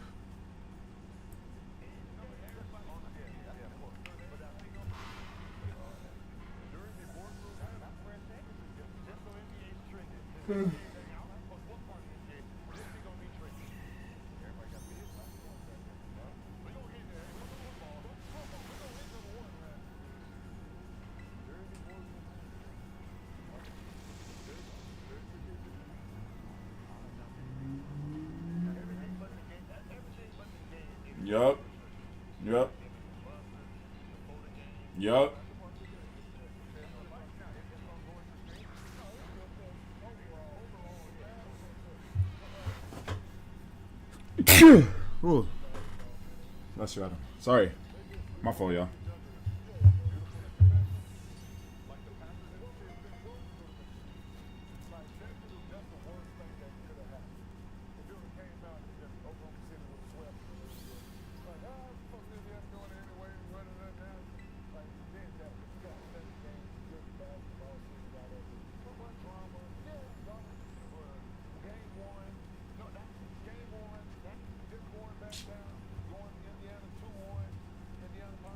Yup. Yup. Yup. Ooh. Bless you, Adam. Sorry. My fault, y'all.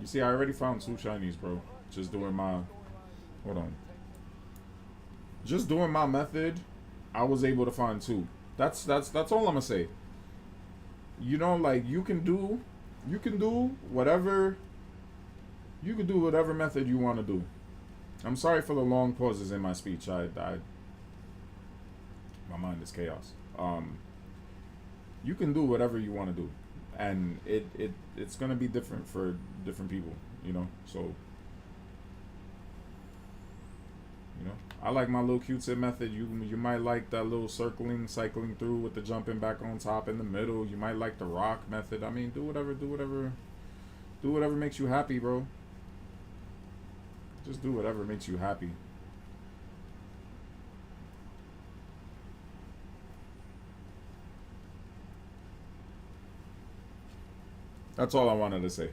You see, I already found 2 shinies, bro. Just doing my... Hold on. Just doing my method, I was able to find 2. That's all I'm gonna say. You know, like, you can do whatever... You can do whatever method you want to do. I'm sorry for the long pauses in my speech. My mind is chaos. You can do whatever you want to do. And it's gonna be different for different people, you know. So, you know, I like my little Q-tip method. You might like that little cycling through with the jumping back on top in the middle. You might like the rock method. I mean, do whatever makes you happy, bro. Just do whatever makes you happy. That's all I wanted to say.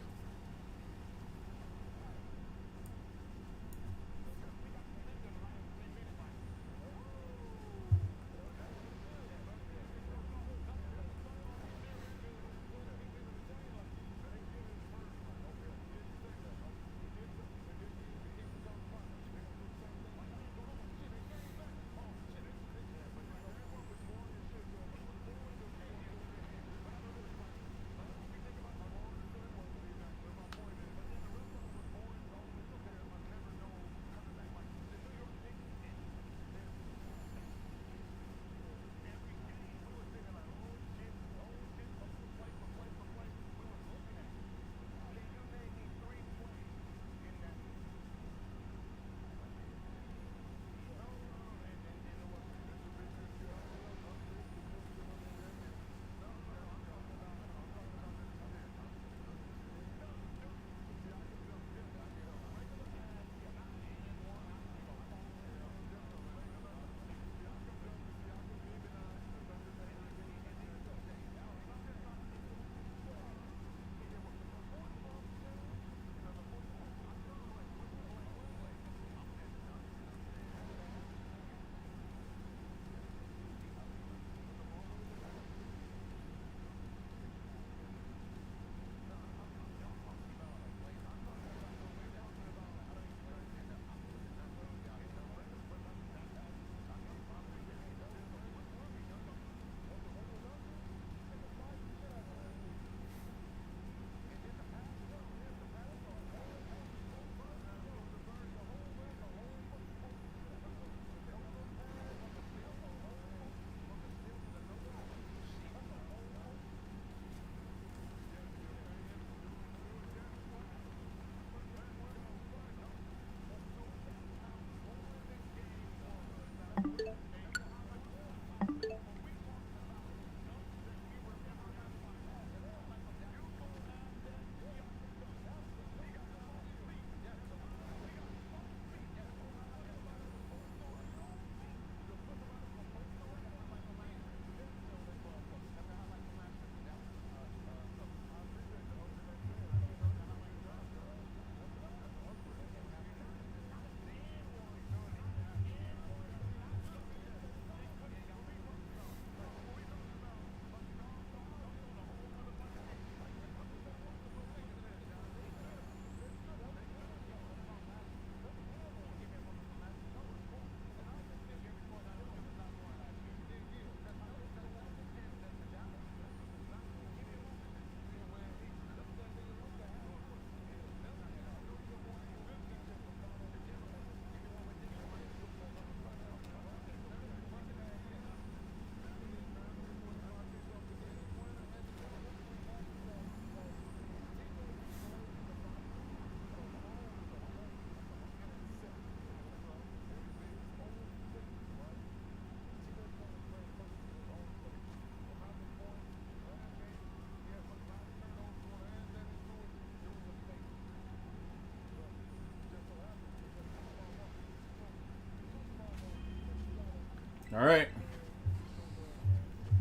All right.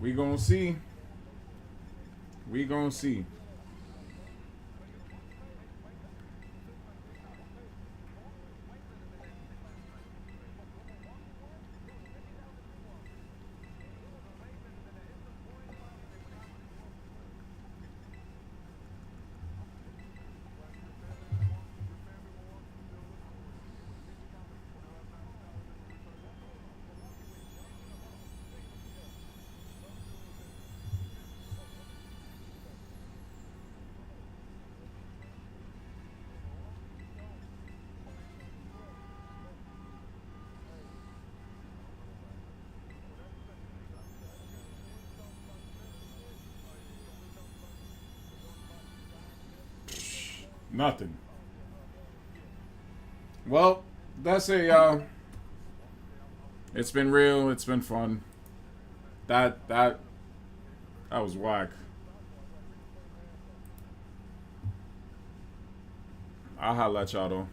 We gonna see. We gonna see. Nothing. Well, that's it, y'all. It's been real. It's been fun. That was whack. I'll holla at y'all though.